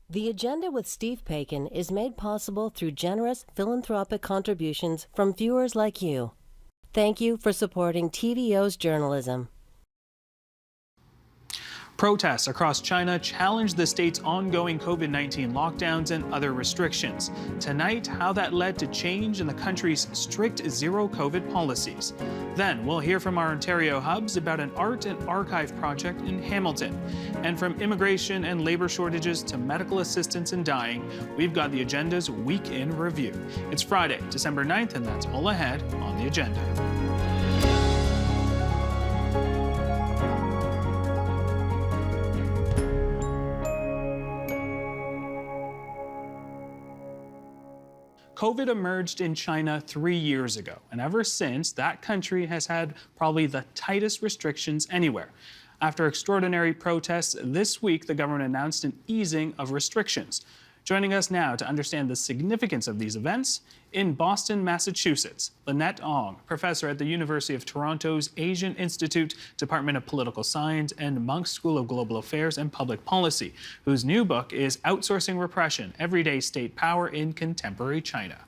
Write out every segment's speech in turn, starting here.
The Agenda with Steve Paikin is made possible through generous philanthropic contributions from viewers like you. Thank you for supporting TVO's journalism. Protests across China challenge the state's ongoing COVID-19 lockdowns and other restrictions. Tonight, how that led to change in the country's strict zero-COVID policies. Then, we'll hear from our Ontario hubs about an art and archive project in Hamilton. And from immigration and labor shortages to medical assistance in dying, we've got the Agenda's Week in Review. It's Friday, December 9th, and that's all ahead on the Agenda. COVID emerged in China 3 years ago, and ever since, that country has had probably the tightest restrictions anywhere. After extraordinary protests this week, the government announced an easing of restrictions. Joining us now to understand the significance of these events, in Boston, Massachusetts, Lynette Ong, professor at the University of Toronto's Asian Institute, Department of Political Science, and Munk School of Global Affairs and Public Policy, whose new book is Outsourcing Repression, Everyday State Power in Contemporary China.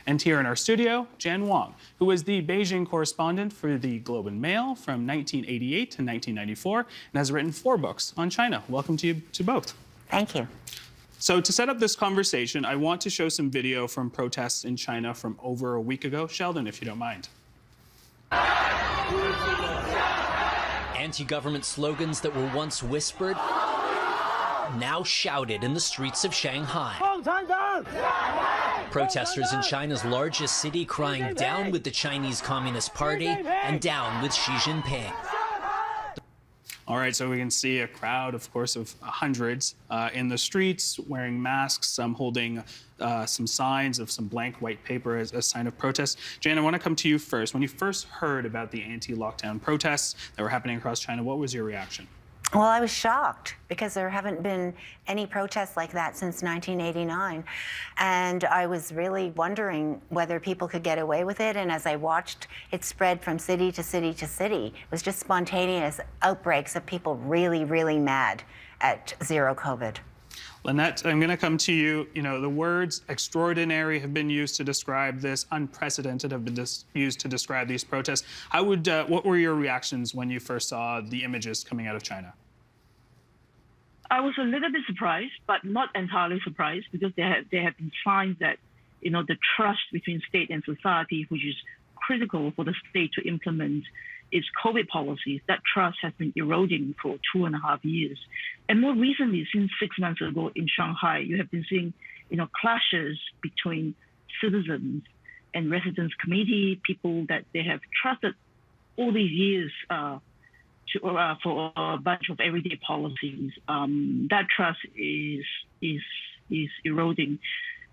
And here in our studio, Jan Wang, who was the Beijing correspondent for the Globe and Mail from 1988 to 1994, and has written 4 books on China. Welcome to you to both. Thank you. So to set up this conversation, I want to show some video from protests in China from over a week ago. Sheldon, if you don't mind. Anti-government slogans that were once whispered, now shouted in the streets of Shanghai. Protesters in China's largest city crying down with the Chinese Communist Party and down with Xi Jinping. All right, so we can see a crowd, of course, of hundreds in the streets, wearing masks, some holding some signs of some blank white paper as a sign of protest. Jan, I want to come to you first. When you first heard about the anti-lockdown protests that were happening across China, what was your reaction? Well, I was shocked because there haven't been any protests like that since 1989. And I was really wondering whether people could get away with it. And as I watched it spread from city to city to city, it was just spontaneous outbreaks of people really, really mad at zero COVID. Lynette, I'm going to come to you. You know, the words extraordinary have been used to describe this, unprecedented have been used to describe these protests. How would, what were your reactions when you first saw the images coming out of China? I was a little bit surprised, but not entirely surprised, because there have been signs that, you know, the trust between state and society, which is critical for the state to implement its COVID policies, that trust has been eroding for 2.5 years. And more recently, since 6 months ago in Shanghai, you have been seeing, you know, clashes between citizens and residents committee, people that they have trusted all these years for a bunch of everyday policies. That trust is eroding.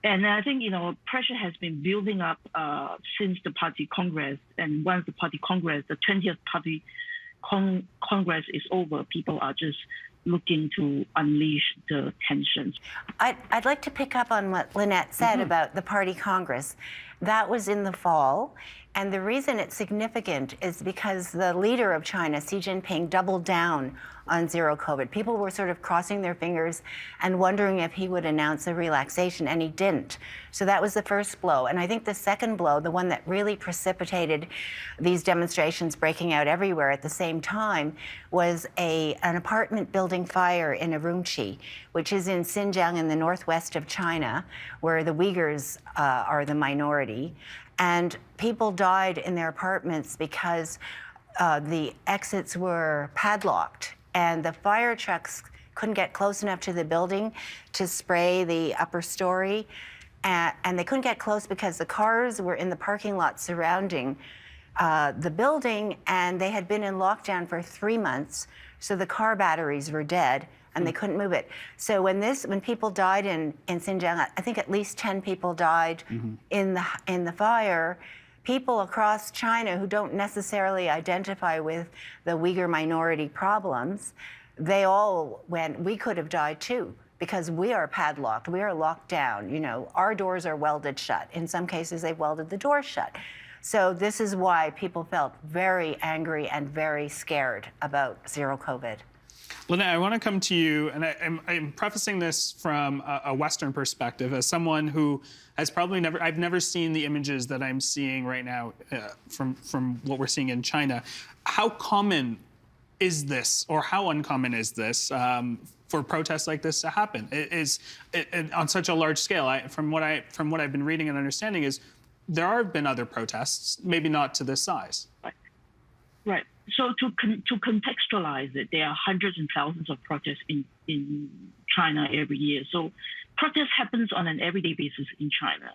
And I think, you know, pressure has been building up since the party congress. And once the party congress, the 20th party congress is over, people are just looking to unleash the tensions. I'd like to pick up on what Lynette said about the party congress. That was in the fall. And the reason it's significant is because the leader of China, Xi Jinping, doubled down on zero COVID. People were sort of crossing their fingers and wondering if he would announce a relaxation, and he didn't. So that was the first blow. And I think the second blow, the one that really precipitated these demonstrations breaking out everywhere at the same time, was an apartment building fire in Urumqi, which is in Xinjiang in the northwest of China, where the Uyghurs are the minority. And people died in their apartments because the exits were padlocked, and the fire trucks couldn't get close enough to the building to spray the upper story. And they couldn't get close because the cars were in the parking lot surrounding the building, and they had been in lockdown for 3 months, so the car batteries were dead, and they couldn't move it. So when people died in Xinjiang, I think at least 10 people died in the fire. People across China who don't necessarily identify with the Uyghur minority problems, they all went, we could have died too, because we are padlocked, we are locked down. You know, our doors are welded shut. In some cases, they've welded the doors shut. So this is why people felt very angry and very scared about zero COVID. Lynette, I want to come to you, and I'm prefacing this from a Western perspective, as someone who has probably I've never seen the images that I'm seeing right now from what we're seeing in China. How common is this, or how uncommon is this for protests like this to happen? Is it on such a large scale? From what I've been reading and understanding is there have been other protests, maybe not to this size. Right. So to contextualize it, there are hundreds and thousands of protests in China every year. So protest happens on an everyday basis in China.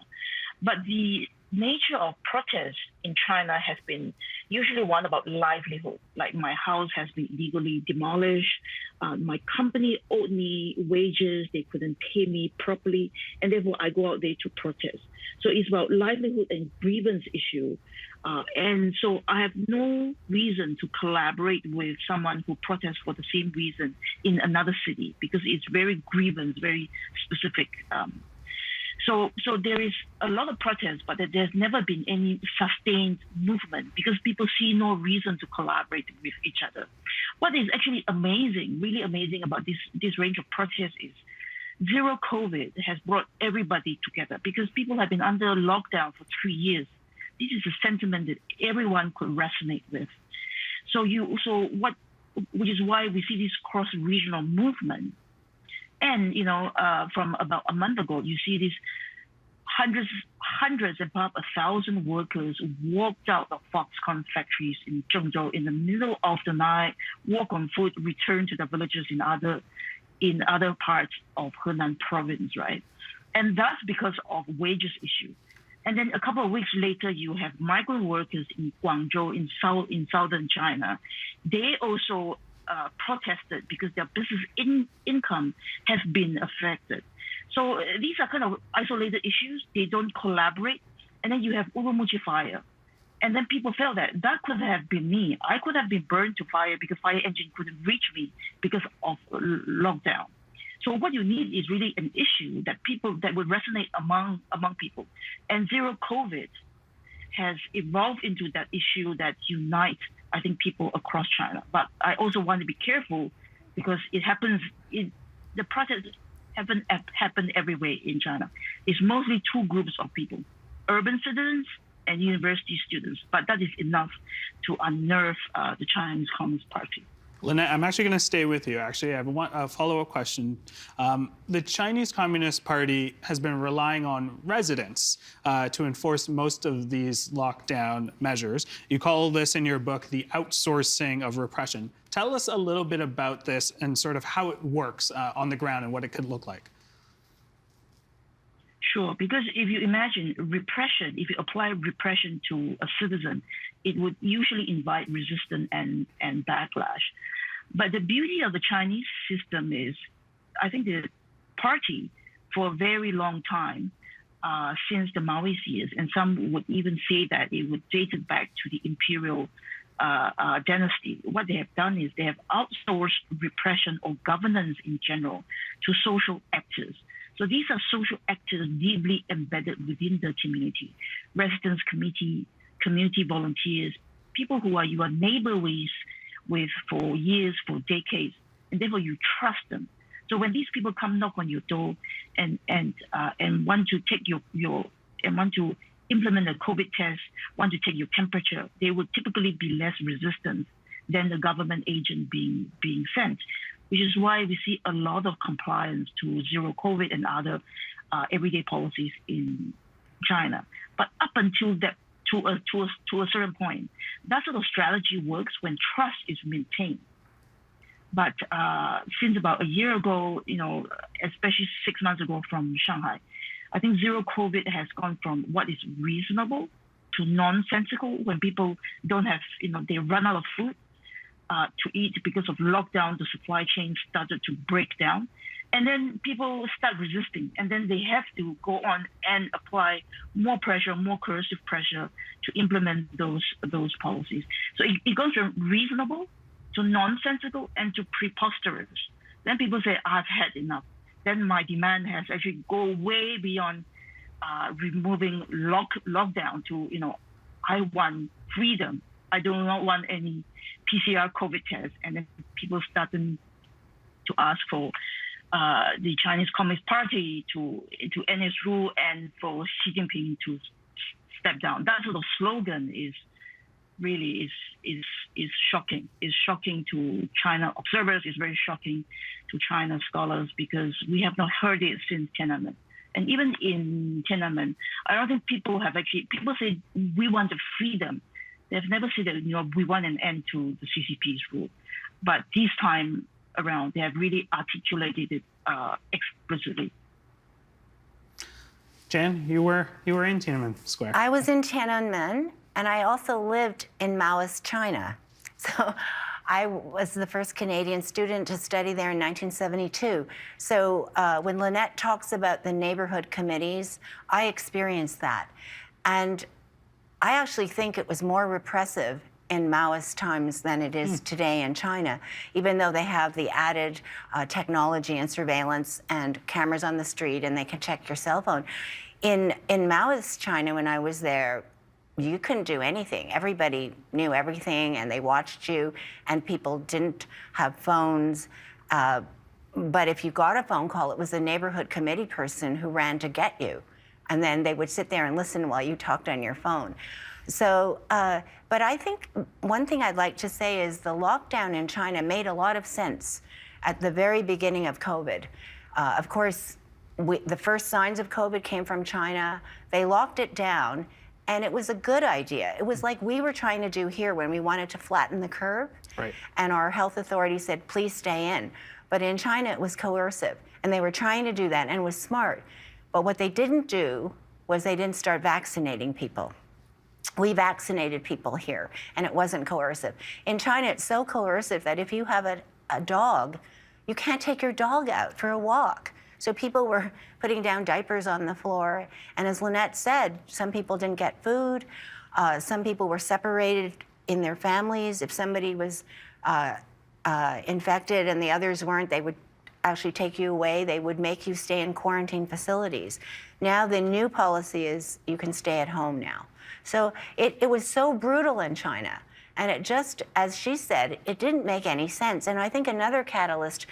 But the nature of protests in China has been usually one about livelihood. Like, my house has been illegally demolished. My company owed me wages. They couldn't pay me properly. And therefore, I go out there to protest. So it's about livelihood and grievance issue. And so I have no reason to collaborate with someone who protests for the same reason in another city, because it's very grievance, very specific. So there is a lot of protest, but there's never been any sustained movement because people see no reason to collaborate with each other. What is actually amazing, really amazing about this range of protests is zero COVID has brought everybody together because people have been under lockdown for 3 years. This is a sentiment that everyone could resonate with. Which is why we see this cross-regional movement. And, from about a month ago, you see these hundreds, about 1,000 workers walked out of Foxconn factories in Zhengzhou in the middle of the night, walk on foot, return to the villages in other parts of Henan province, right? And that's because of wages issue. And then a couple of weeks later, you have migrant workers in Guangzhou in southern China. They also protested because their business income has been affected. So these are kind of isolated issues. They don't collaborate. And then you have Urumqi fire. And then people felt that could have been me. I could have been burned to fire because fire engine couldn't reach me because of lockdown. So what you need is really an issue that would resonate among people. And zero COVID has evolved into that issue that unites, I think, people across China. But I also want to be careful because the protests haven't happened everywhere in China. It's mostly two groups of people, urban citizens and university students. But that is enough to unnerve the Chinese Communist Party. Lynette, I'm actually going to stay with you. Actually, I have a follow-up question. The Chinese Communist Party has been relying on residents to enforce most of these lockdown measures. You call this in your book the outsourcing of repression. Tell us a little bit about this and sort of how it works on the ground and what it could look like. Sure, because if you imagine repression, if you apply repression to a citizen, it would usually invite resistance and backlash. But the beauty of the Chinese system is, I think the party for a very long time, since the Maoist years, and some would even say that it would date it back to the imperial dynasty. What they have done is they have outsourced repression or governance in general to social actors. So these are social actors deeply embedded within the community, residents committee, community volunteers, people who you are neighbor with for years, for decades, and therefore you trust them. So when these people come knock on your door and want to take want to implement a COVID test, want to take your temperature, they would typically be less resistant than the government agent being sent, which is why we see a lot of compliance to zero COVID and other everyday policies in China. But up until that, to a certain point, that sort of strategy works when trust is maintained. But since about a year ago, especially 6 months ago from Shanghai, I think zero COVID has gone from what is reasonable to nonsensical when people don't have, they run out of food to eat because of lockdown. The supply chain started to break down. And then people start resisting. And then they have to go on and apply more pressure, more coercive pressure to implement those policies. So it goes from reasonable to nonsensical and to preposterous. Then people say, I've had enough. Then my demand has actually go way beyond removing lockdown to, I want freedom. I do not want any PCR COVID tests. And then people to ask for the Chinese Communist Party to end its rule and for Xi Jinping to step down. That sort of slogan is really shocking. It's shocking to China observers. It's very shocking to China scholars because we have not heard it since Tiananmen. And even in Tiananmen, I don't think people say we want the freedom. They've never said that, we want an end to the CCP's rule. But this time around, they have really articulated it explicitly. Jan, you were in Tiananmen Square. I was in Tiananmen, and I also lived in Maoist China. So I was the first Canadian student to study there in 1972. So when Lynette talks about the neighborhood committees, I experienced that. And I actually think it was more repressive in Maoist times than it is today in China, even though they have the added technology and surveillance and cameras on the street and they can check your cell phone. In Maoist China, when I was there, you couldn't do anything. Everybody knew everything and they watched you, and people didn't have phones. But if you got a phone call, it was a neighborhood committee person who ran to get you. And then they would sit there and listen while you talked on your phone. So, but I think one thing I'd like to say is the lockdown in China made a lot of sense at the very beginning of COVID. Of course, the first signs of COVID came from China. They locked it down, and it was a good idea. It was like we were trying to do here when we wanted to flatten the curve. Right. And our health authorities said, please stay in. But in China, it was coercive, and they were trying to do that, and it was smart. But what they didn't do was they didn't start vaccinating people. We vaccinated people here, and it wasn't coercive. In China, it's so coercive that if you have a dog, you can't take your dog out for a walk. So people were putting down diapers on the floor. And as Lynette said, some people didn't get food. Some people were separated in their families. If somebody was infected and the others weren't, they would actually take you away. They would make you stay in quarantine facilities. Now the new policy is you can stay at home now. So it was so brutal in China. And it just, as she said, it didn't make any sense. And I think another catalyst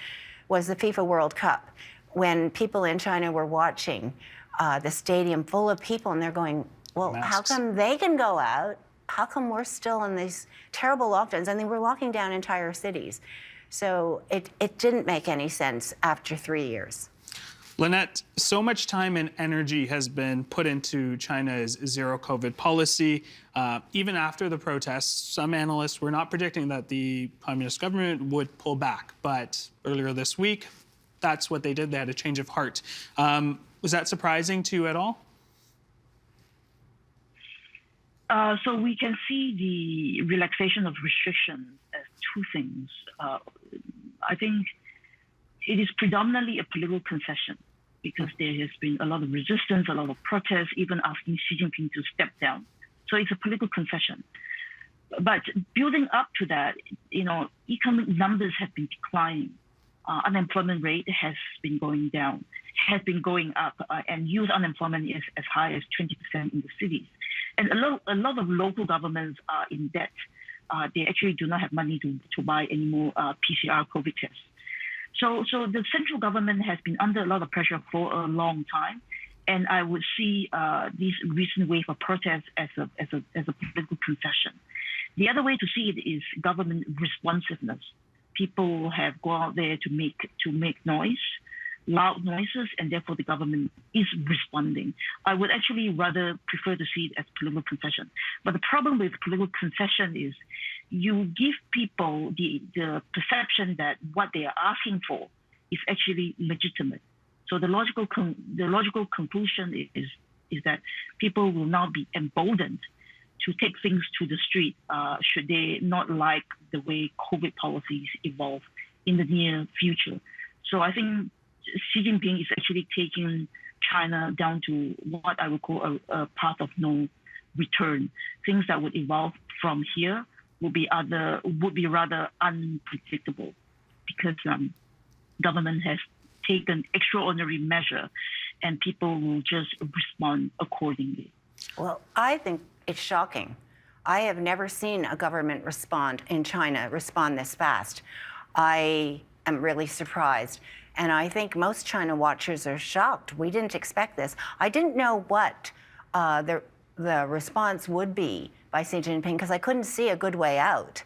was the FIFA World Cup, when people in China were watching the stadium full of people, and they're going, well, how come they can go out? How come we're still in these terrible lockdowns? And they were locking down entire cities. So it didn't make any sense after 3 years. Lynette, so much time and energy has been put into China's zero COVID policy. Even after the protests, some analysts were not predicting that the communist government would pull back. But earlier this week, that's what they did. They had a change of heart. Was that surprising to you at all? So we can see the relaxation of restrictions as two things. I think it is predominantly a political concession because there has been a lot of resistance, a lot of protests, even asking Xi Jinping to step down. So it's a political concession. But building up to that, economic numbers have been declining. Unemployment rate has been going down, has been going up, and youth unemployment is as high as 20% in the cities. And a lot of local governments are in debt. They actually do not have money to buy any more PCR COVID tests. So the central government has been under a lot of pressure for a long time, and I would see this recent wave of protests as a political concession. The other way to see it is government responsiveness. People have gone out there to make noise, loud noises, and therefore the government is responding. I would actually rather prefer to see it as political concession. But the problem with political concession is you give people the perception that what they are asking for is actually legitimate. So the logical conclusion is that people will now be emboldened to take things to the street should they not like the way COVID policies evolve in the near future. So I think Xi Jinping is actually taking China down to what I would call a path of no return. Things that would evolve from here would be rather unpredictable because government has taken extraordinary measure and people will just respond accordingly. Well, I think it's shocking. I have never seen a government in China respond this fast. I am really surprised. And I think most China watchers are shocked. We didn't expect this. I didn't know what the response would be by Xi Jinping because I couldn't see a good way out.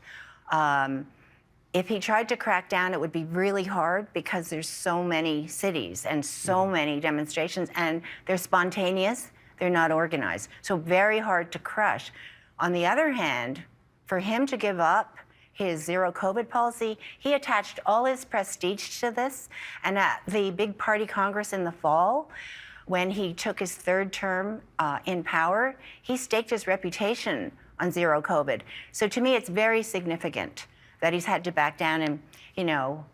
If he tried to crack down, it would be really hard because there's so many cities and so many demonstrations, and they're spontaneous, they're not organized. So very hard to crush. On the other hand, for him to give up his zero COVID policy, he attached all his prestige to this. And at the big party Congress in the fall, when he took his third term in power, he staked his reputation on zero COVID. So to me, it's very significant that he's had to back down. And, you know,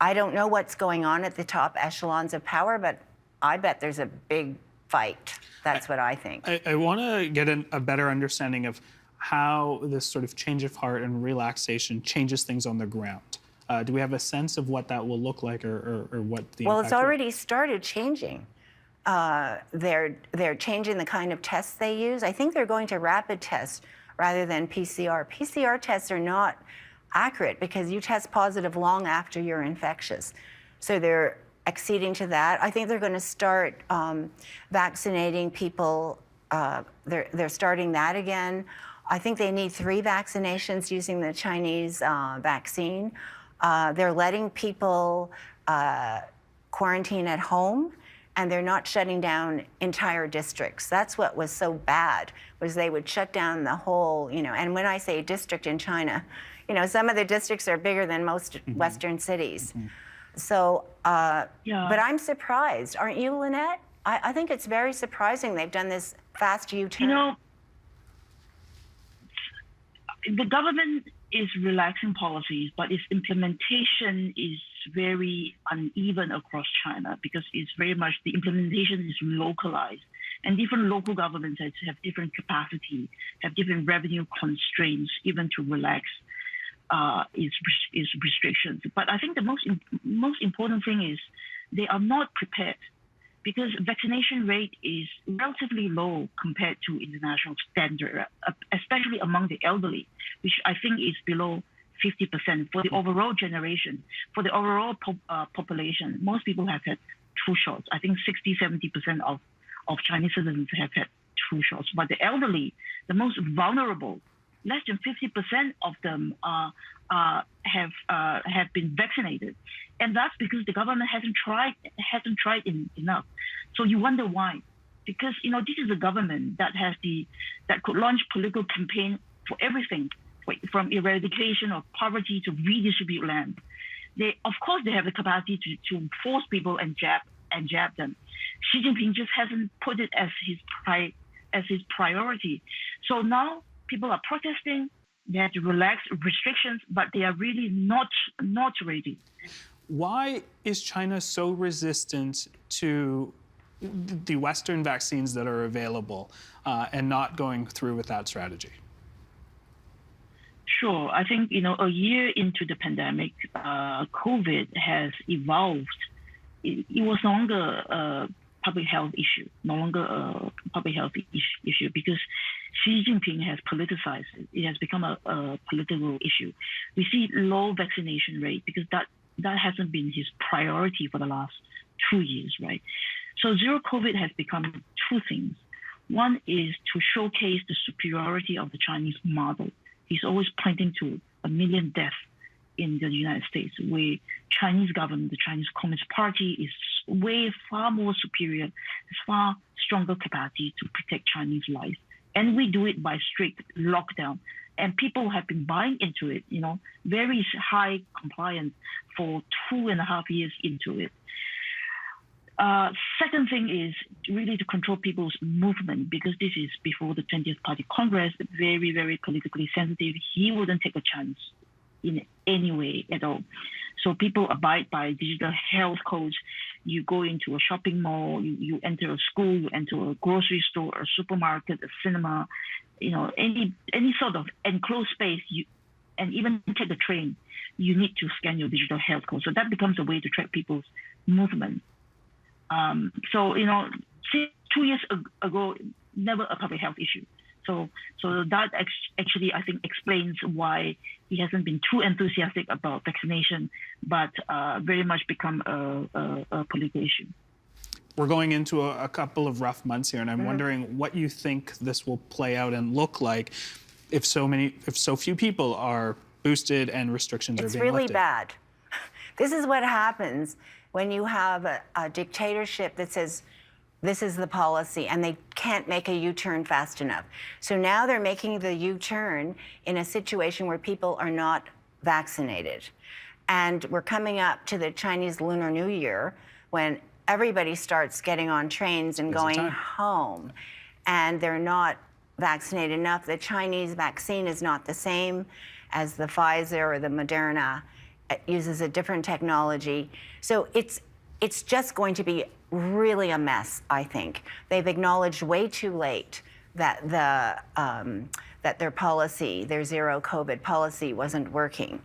I don't know what's going on at the top echelons of power, but I bet there's a big fight. That's what I think. I want to get a better understanding of how this sort of change of heart and relaxation changes things on the ground. Do we have a sense of what that will look like or what the Well, impact it's already started changing. They're changing the kind of tests they use. I think they're going to rapid tests rather than PCR. PCR tests are not accurate because you test positive long after you're infectious. So they're acceding to that. I think they're going to start vaccinating people. They're starting that again. I think they need 3 vaccinations using the Chinese vaccine. They're letting people quarantine at home, and they're not shutting down entire districts. That's what was so bad, was they would shut down the whole, you know, and when I say district in China, you know, some of the districts are bigger than most Western cities. So, but I'm surprised. Aren't you, Lynette? I think it's very surprising they've done this fast U-turn. You know, the government is relaxing policies, but its implementation is very uneven across China because it's very much, the implementation is localized. And different local governments have different capacity, have different revenue constraints, even to relax its restrictions. But I think the most important thing is they are not prepared because vaccination rate is relatively low compared to international standard, especially among the elderly, which I think is below 50% for the overall generation. For the overall population, most people have had 2 shots. I think 60-70% of Chinese citizens have had 2 shots. But the elderly, the most vulnerable, less than 50% of them have been vaccinated, and that's because the government hasn't tried enough. So you wonder why? Because you know this is a government that could launch political campaign for everything, from eradication of poverty to redistribute land. Of course they have the capacity to force people and jab them. Xi Jinping just hasn't put it as his priority. So now people are protesting. They have to relax restrictions, but they are really not ready. Why is China so resistant to the Western vaccines that are available and not going through with that strategy? Sure. I think, you know, a year into the pandemic, COVID has evolved. It was no longer a public health issue, because Xi Jinping has politicized it. It has become a political issue. We see low vaccination rate because that hasn't been his priority for the last 2 years, right? So zero COVID has become 2 things. One is to showcase the superiority of the Chinese model. He's always pointing to 1 million deaths in the United States, where Chinese government, the Chinese Communist Party, is way far more superior, has far stronger capacity to protect Chinese lives. And we do it by strict lockdown. And people have been buying into it, you know, very high compliance for 2.5 years into it. Second thing is really to control people's movement, because this is before the 20th Party Congress, very, very politically sensitive. He wouldn't take a chance in any way at all. So people abide by digital health codes. You go into a shopping mall, you enter a school, you enter a grocery store, a supermarket, a cinema, you know, any sort of enclosed space, and even take a train, you need to scan your digital health code. So that becomes a way to track people's movement. So, you know, 2 years ago, never a public health issue. So that actually, I think, explains why he hasn't been too enthusiastic about vaccination, but very much become a political issue. We're going into a couple of rough months here, and I'm wondering what you think this will play out and look like if so few people are boosted and restrictions are being lifted. It's really bad. This is what happens when you have a dictatorship that says, this is the policy, and they can't make a U-turn fast enough. So now they're making the U-turn in a situation where people are not vaccinated. And we're coming up to the Chinese Lunar New Year when everybody starts getting on trains and going home, and they're not vaccinated enough. The Chinese vaccine is not the same as the Pfizer or the Moderna. It uses a different technology. So it's just going to be really a mess, I think. They've acknowledged way too late that that their policy, their zero COVID policy, wasn't working.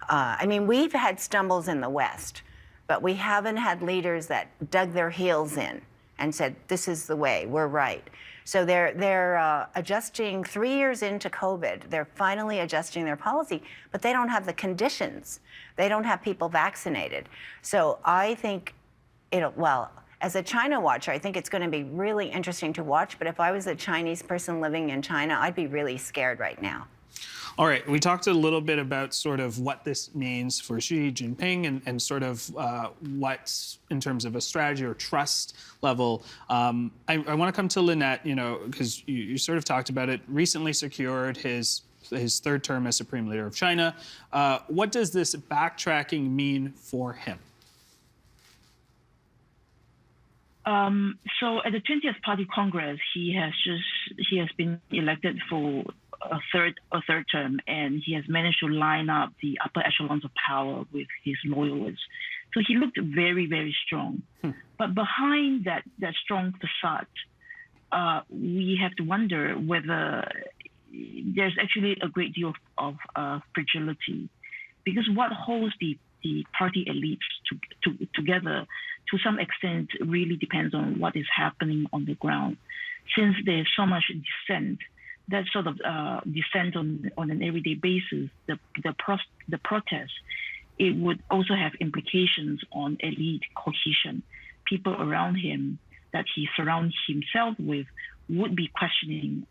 I mean, we've had stumbles in the West, but we haven't had leaders that dug their heels in and said, this is the way, we're right. So they're adjusting 3 years into COVID. They're finally adjusting their policy, but they don't have the conditions. They don't have people vaccinated. So I think as a China watcher, I think it's going to be really interesting to watch. But if I was a Chinese person living in China, I'd be really scared right now. All right, we talked a little bit about sort of what this means for Xi Jinping and sort of what, in terms of a strategy or trust level. I want to come to Lynette, because you sort of talked about it, recently secured his third term as Supreme Leader of China. What does this backtracking mean for him? So at the 20th Party Congress, he has been elected for a third term, and he has managed to line up the upper echelons of power with his loyalists. So he looked very, very strong. But behind that strong facade, we have to wonder whether there's actually a great deal of fragility, because what holds the party elites together to some extent really depends on what is happening on the ground. Since there's so much dissent, that sort of dissent on an everyday basis, the protest, it would also have implications on elite cohesion. People around him that he surrounds himself with would be questioning,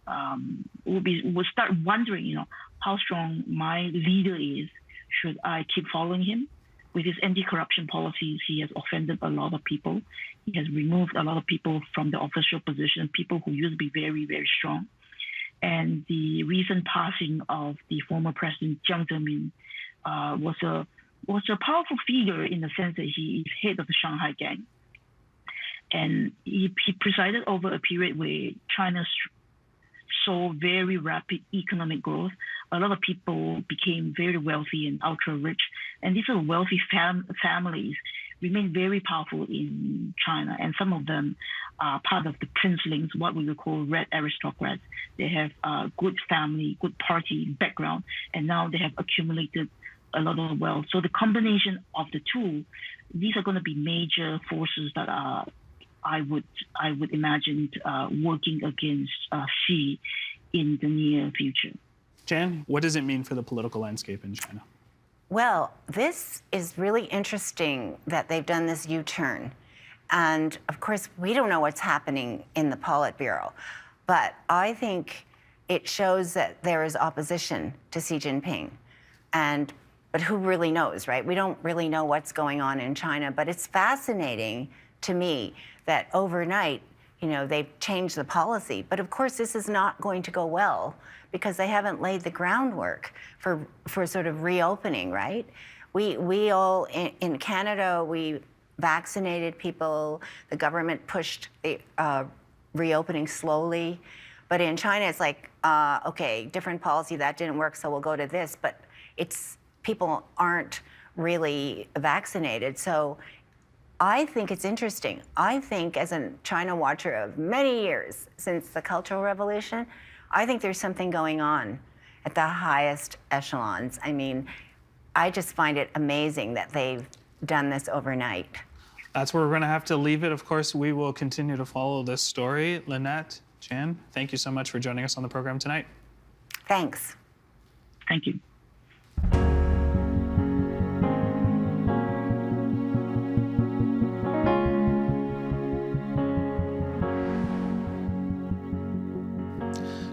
would start wondering, how strong my leader is. Should I keep following him? With his anti-corruption policies, he has offended a lot of people. He has removed a lot of people from the official position, people who used to be very, very strong. And the recent passing of the former president Jiang Zemin was a powerful figure in the sense that he is head of the Shanghai Gang. And he presided over a period where China saw very rapid economic growth. A lot of people became very wealthy and ultra-rich. And these are wealthy families remain very powerful in China. And some of them are part of the princelings, what we would call red aristocrats. They have good family, good party background, and now they have accumulated a lot of wealth. So the combination of the two, these are going to be major forces that are, I would imagine, working against Xi in the near future. Jan, what does it mean for the political landscape in China? Well, this is really interesting that they've done this U-turn. And of course, we don't know what's happening in the Politburo, but I think it shows that there is opposition to Xi Jinping. But who really knows, right? We don't really know what's going on in China, but it's fascinating to me that overnight, they've changed the policy. But of course, this is not going to go well because they haven't laid the groundwork for sort of reopening, right? We all, in Canada, we vaccinated people. The government pushed the reopening slowly. But in China, it's like, okay, different policy, that didn't work, so we'll go to this. But people aren't really vaccinated. So I think it's interesting. I think, as a China watcher of many years since the Cultural Revolution, I think there's something going on at the highest echelons. I mean, I just find it amazing that they've done this overnight. That's where we're going to have to leave it. Of course, we will continue to follow this story. Lynette, Jan, thank you so much for joining us on the program tonight. Thanks. Thank you.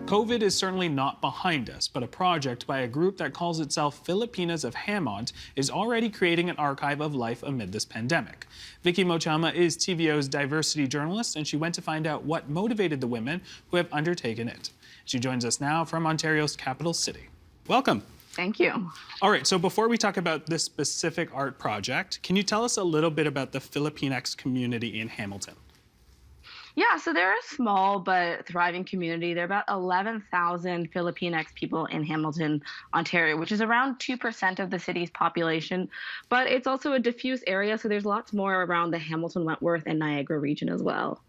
COVID is certainly not behind us, but a project by a group that calls itself Filipinas of HamOnt is already creating an archive of life amid this pandemic. Vicky Mochama is TVO's diversity journalist, and she went to find out what motivated the women who have undertaken it. She joins us now from Ontario's capital city. Welcome. Thank you. All right, so before we talk about this specific art project, can you tell us a little bit about the Filipinx community in Hamilton? Yeah, so they're a small but thriving community. There are about 11,000 Filipinx people in Hamilton, Ontario, which is around 2% of the city's population. But it's also a diffuse area, so there's lots more around the Hamilton, Wentworth, and Niagara region as well.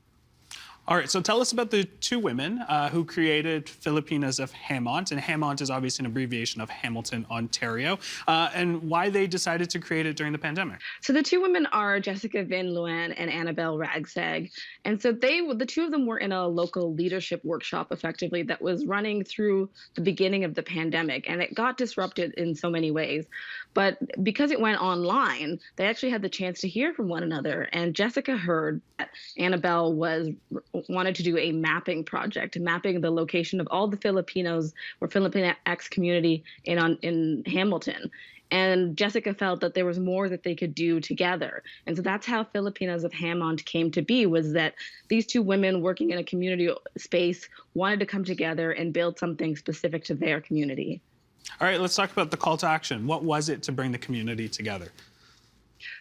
All right, so tell us about the two women who created Filipinas of HamOnt, and HamOnt is obviously an abbreviation of Hamilton, Ontario, and why they decided to create it during the pandemic. So the two women are Jessica Vin Luan and Annabelle Ragsag. And so the two of them were in a local leadership workshop, effectively, that was running through the beginning of the pandemic, and it got disrupted in so many ways. But because it went online, they actually had the chance to hear from one another. And Jessica heard that Annabelle wanted to do a mapping project, mapping the location of all the Filipinos or Filipinx community in Hamilton. And Jessica felt that there was more that they could do together. And so that's how Filipinas of HamOnt came to be, was that these two women working in a community space wanted to come together and build something specific to their community. All right, let's talk about the call to action. What was it to bring the community together?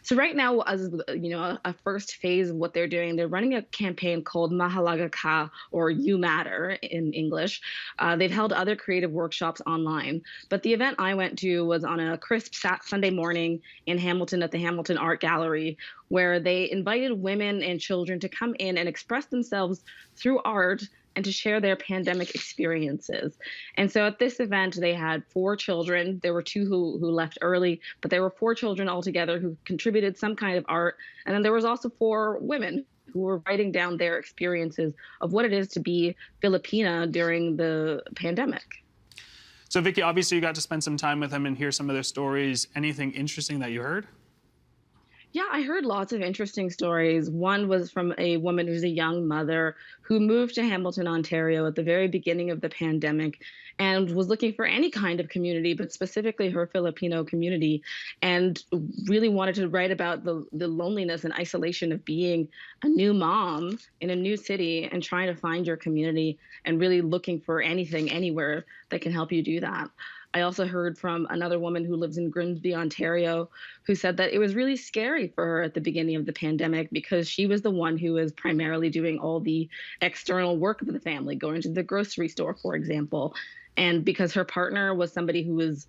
So right now, as you know, a first phase of what they're doing, they're running a campaign called Mahalaga Ka, or You Matter in English. They've held other creative workshops online, but the event I went to was on a crisp Sunday morning in Hamilton at the Hamilton Art Gallery, where they invited women and children to come in and express themselves through art and to share their pandemic experiences. And so at this event, they had 4 children. There were 2 who left early, but there were 4 children altogether who contributed some kind of art. And then there was also 4 women who were writing down their experiences of what it is to be Filipina during the pandemic. So Vicky, obviously you got to spend some time with them and hear some of their stories. Anything interesting that you heard? Yeah, I heard lots of interesting stories. One was from a woman who's a young mother who moved to Hamilton, Ontario at the very beginning of the pandemic and was looking for any kind of community, but specifically her Filipino community, and really wanted to write about the loneliness and isolation of being a new mom in a new city and trying to find your community and really looking for anything, anywhere that can help you do that. I also heard from another woman who lives in Grimsby, Ontario, who said that it was really scary for her at the beginning of the pandemic because she was the one who was primarily doing all the external work of the family, going to the grocery store, for example. And because her partner was somebody who was,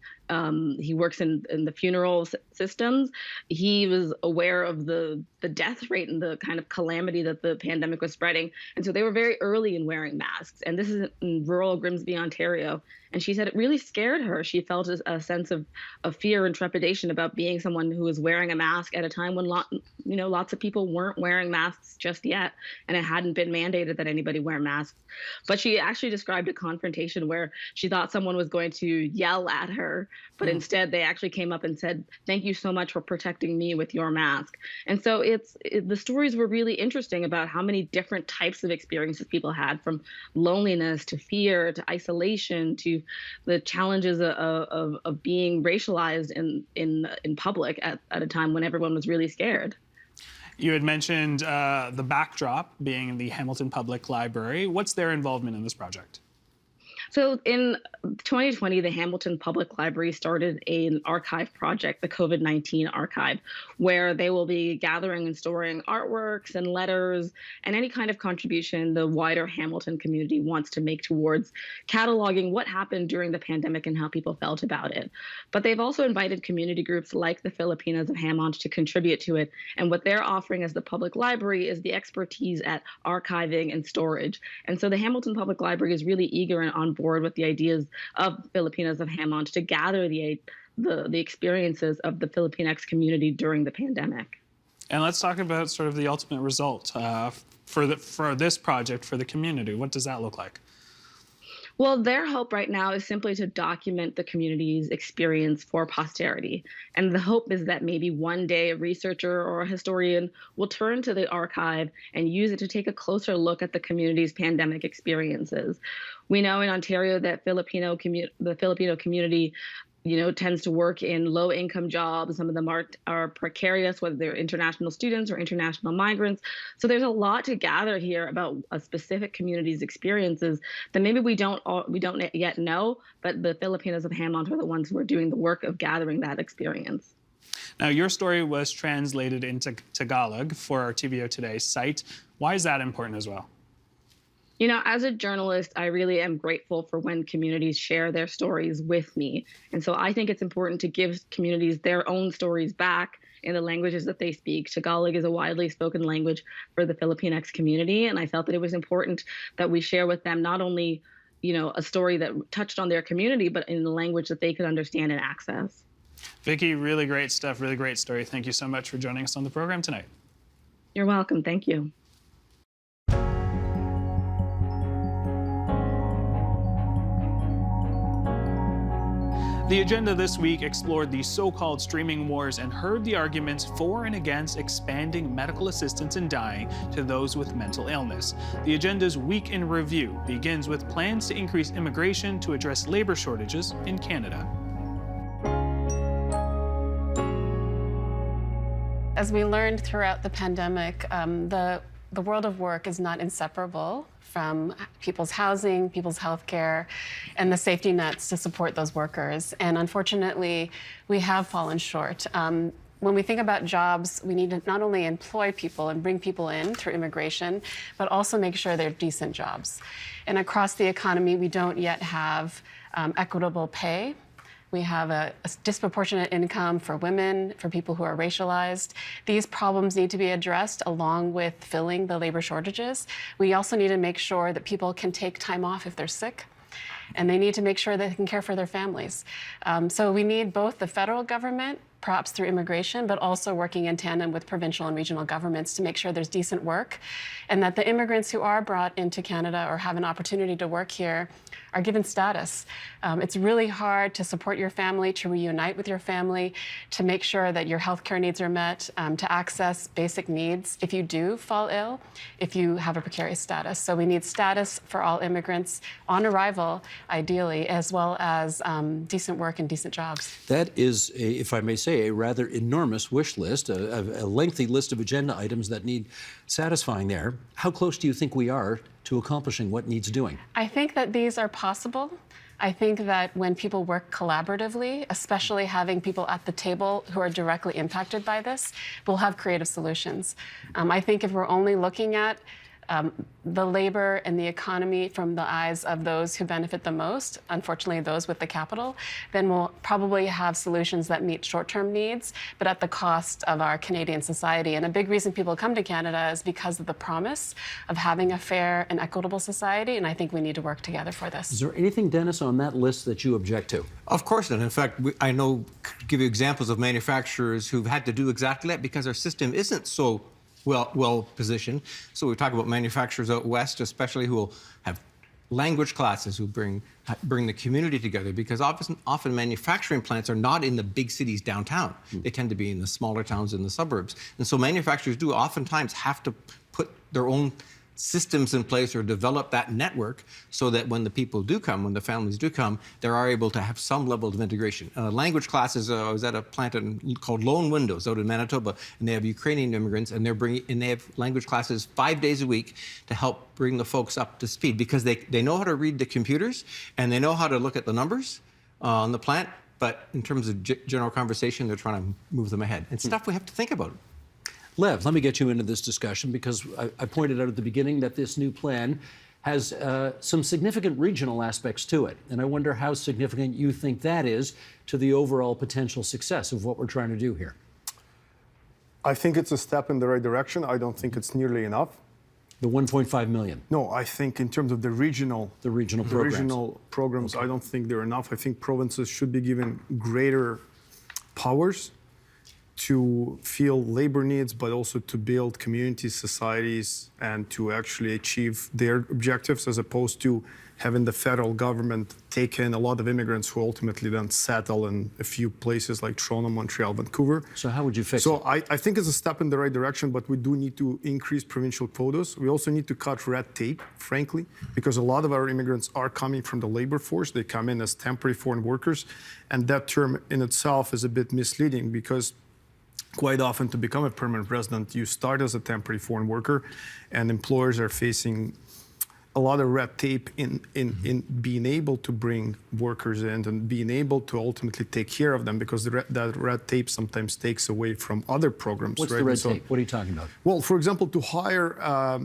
he works in the funeral systems, he was aware of the death rate and the kind of calamity that the pandemic was spreading. And so they were very early in wearing masks. And this is in rural Grimsby, Ontario. And she said it really scared her. She felt a sense of fear and trepidation about being someone who was wearing a mask at a time when lots of people weren't wearing masks just yet, and it hadn't been mandated that anybody wear masks. But she actually described a confrontation where she thought someone was going to yell at her, but instead they actually came up and said, "Thank you so much for protecting me with your mask." And so the stories were really interesting about how many different types of experiences people had, from loneliness to fear to isolation to the challenges of being racialized in public at a time when everyone was really scared. You had mentioned the backdrop being the Hamilton Public Library. What's their involvement in this project? So in 2020, the Hamilton Public Library started an archive project, the COVID-19 archive, where they will be gathering and storing artworks and letters and any kind of contribution the wider Hamilton community wants to make towards cataloging what happened during the pandemic and how people felt about it. But they've also invited community groups like the Filipinas of HamOnt to contribute to it. And what they're offering as the public library is the expertise at archiving and storage. And so the Hamilton Public Library is really eager and on board with the ideas of Filipinas of HamOnt to gather the experiences of the Filipinx community during the pandemic. And let's talk about sort of the ultimate result. for this project for the community? What does that look like? Well, their hope right now is simply to document the community's experience for posterity. And the hope is that maybe one day a researcher or a historian will turn to the archive and use it to take a closer look at the community's pandemic experiences. We know in Ontario that the Filipino community tends to work in low-income jobs. Some of them are precarious, whether they're international students or international migrants. So there's a lot to gather here about a specific community's experiences that maybe we don't yet know, but the Filipinos of HamOnt are the ones who are doing the work of gathering that experience. Now, your story was translated into Tagalog for our TVO Today site. Why is that important as well? As a journalist, I really am grateful for when communities share their stories with me. And so I think it's important to give communities their own stories back in the languages that they speak. Tagalog is a widely spoken language for the Filipinx community, and I felt that it was important that we share with them not only, a story that touched on their community, but in the language that they could understand and access. Vicky, really great stuff, really great story. Thank you so much for joining us on the program tonight. You're welcome. Thank you. The agenda this week explored the so-called streaming wars and heard the arguments for and against expanding medical assistance in dying to those with mental illness. The agenda's week in review begins with plans to increase immigration to address labor shortages in Canada. As we learned throughout the pandemic, the world of work is not inseparable from people's housing, people's healthcare, and the safety nets to support those workers. And unfortunately, we have fallen short. When we think about jobs, we need to not only employ people and bring people in through immigration, but also make sure they're decent jobs. And across the economy, we don't yet have equitable pay. We have a disproportionate income for women, for people who are racialized. These problems need to be addressed along with filling the labor shortages. We also need to make sure that people can take time off if they're sick, and they need to make sure that they can care for their families. So we need both the federal government, perhaps through immigration, but also working in tandem with provincial and regional governments to make sure there's decent work, and that the immigrants who are brought into Canada or have an opportunity to work here are given status. It's really hard to support your family, to reunite with your family, to make sure that your healthcare needs are met, to access basic needs if you do fall ill, if you have a precarious status. So we need status for all immigrants on arrival, ideally, as well as decent work and decent jobs. That is, if I may say, a rather enormous wish list, a lengthy list of agenda items that need satisfying there. How close do you think we are to accomplishing what needs doing? I think that these are possible. I think that when people work collaboratively, especially having people at the table who are directly impacted by this, we'll have creative solutions. I think if we're only looking at the labor and the economy from the eyes of those who benefit the most, unfortunately those with the capital, then we'll probably have solutions that meet short-term needs, but at the cost of our Canadian society. And a big reason people come to Canada is because of the promise of having a fair and equitable society, and I think we need to work together for this. Is there anything, Dennis, on that list that you object to? Of course not. In fact, I know, give you examples of manufacturers who've had to do exactly that because our system isn't so well positioned. So we talk about manufacturers out west, especially who will have language classes, who bring the community together, because often manufacturing plants are not in the big cities downtown. They tend to be in the smaller towns in the suburbs. And so manufacturers do oftentimes have to put their own systems in place or develop that network so that when the people do come, when the families do come, they are able to have some level of integration. Language classes, I was at a plant called Lone Windows out in Manitoba, and they have Ukrainian immigrants, and they have language classes 5 days a week to help bring the folks up to speed, because they know how to read the computers and they know how to look at the numbers on the plant, but in terms of general conversation, they're trying to move them ahead. It's stuff we have to think about. Lev, let me get you into this discussion, because I pointed out at the beginning that this new plan has some significant regional aspects to it. And I wonder how significant you think that is to the overall potential success of what we're trying to do here. I think it's a step in the right direction. I don't think it's nearly enough. The 1.5 million? No, I think in terms of the regional programs, Okay. I don't think they're enough. I think provinces should be given greater powers to fill labor needs, but also to build communities, societies, and to actually achieve their objectives, as opposed to having the federal government take in a lot of immigrants who ultimately then settle in a few places like Toronto, Montreal, Vancouver. So how would you fix it? So I think it's a step in the right direction, but we do need to increase provincial quotas. We also need to cut red tape, frankly, because a lot of our immigrants are coming from the labor force. They come in as temporary foreign workers, and that term in itself is a bit misleading because quite often to become a permanent resident, you start as a temporary foreign worker, and employers are facing a lot of red tape in being able to bring workers in and being able to ultimately take care of them, because that red tape sometimes takes away from other programs. What's right? the red So, tape? What are you talking about? well, for example, to hire a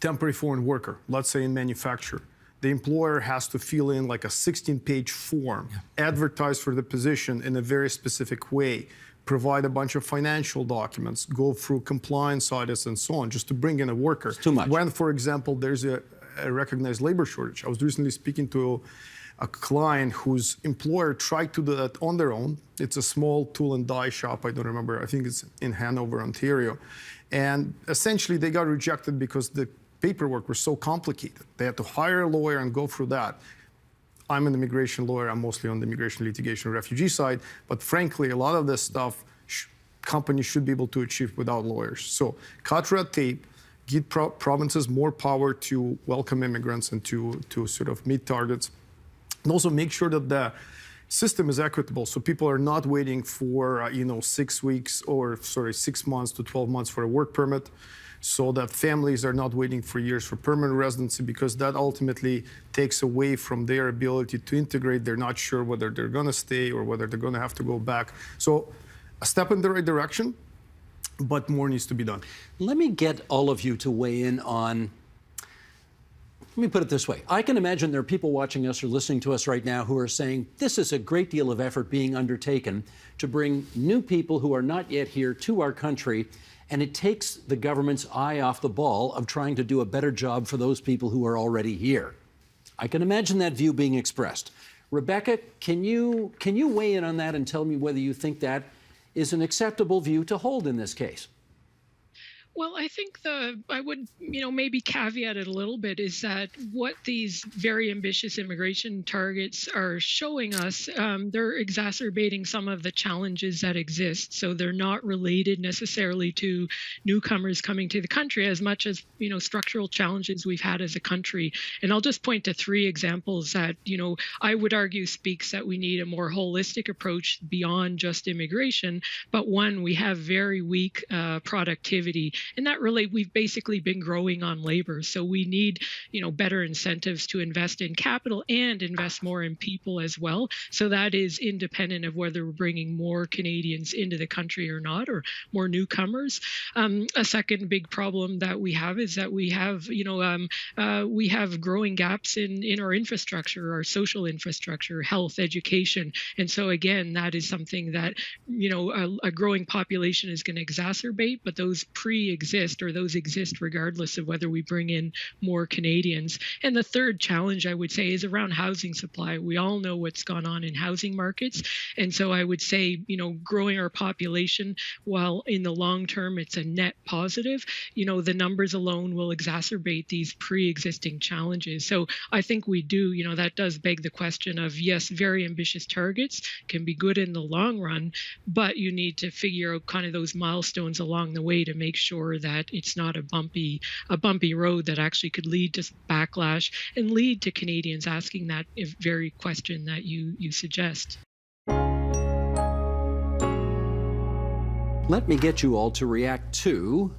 temporary foreign worker, let's say in manufacture, the employer has to fill in like a 16-page form, advertise for the position in a very specific way, provide a bunch of financial documents, go through compliance audits and so on, just to bring in a worker. It's too much. When, for example, there's a recognized labor shortage. I was recently speaking to a client whose employer tried to do that on their own. It's a small tool and die shop, I don't remember, I think it's in Hanover, Ontario. And essentially they got rejected because the paperwork was so complicated. They had to hire a lawyer and go through that. I'm an immigration lawyer. I'm mostly on the immigration litigation refugee side. But frankly, a lot of this stuff companies should be able to achieve without lawyers. So cut red tape, give provinces more power to welcome immigrants and to sort of meet targets. And also make sure that the system is equitable, so people are not waiting for 6 months to 12 months for a work permit, so that families are not waiting for years for permanent residency, because that ultimately takes away from their ability to integrate. They're not sure whether they're going to stay or whether they're going to have to go back. So a step in the right direction, but more needs to be done. Let me get all of you to weigh in on, let me put it this way. I can imagine there are people watching us or listening to us right now who are saying this is a great deal of effort being undertaken to bring new people who are not yet here to our country, and it takes the government's eye off the ball of trying to do a better job for those people who are already here. I can imagine that view being expressed. Rebecca, can you weigh in on that and tell me whether you think that is an acceptable view to hold in this case? Well, I think I would, maybe caveat it a little bit, is that what these very ambitious immigration targets are showing us, they're exacerbating some of the challenges that exist. So they're not related necessarily to newcomers coming to the country as much as, structural challenges we've had as a country. And I'll just point to 3 examples that, I would argue speaks that we need a more holistic approach beyond just immigration. But one, we have very weak productivity. And that really, we've basically been growing on labor. So we need, better incentives to invest in capital and invest more in people as well. So that is independent of whether we're bringing more Canadians into the country or not, or more newcomers. A second big problem that we have is that we have growing gaps in our infrastructure, our social infrastructure, health, education. And so again, that is something that, a growing population is going to exacerbate, but those exist regardless of whether we bring in more Canadians. And the third challenge, I would say, is around housing supply. We all know what's gone on in housing markets. And so I would say, growing our population, while in the long term it's a net positive, the numbers alone will exacerbate these pre-existing challenges. So I think we do, that does beg the question of, yes, very ambitious targets can be good in the long run, but you need to figure out kind of those milestones along the way to make sure that it's not a bumpy road that actually could lead to backlash and lead to Canadians asking that very question that you suggest. Let me get you all to react to,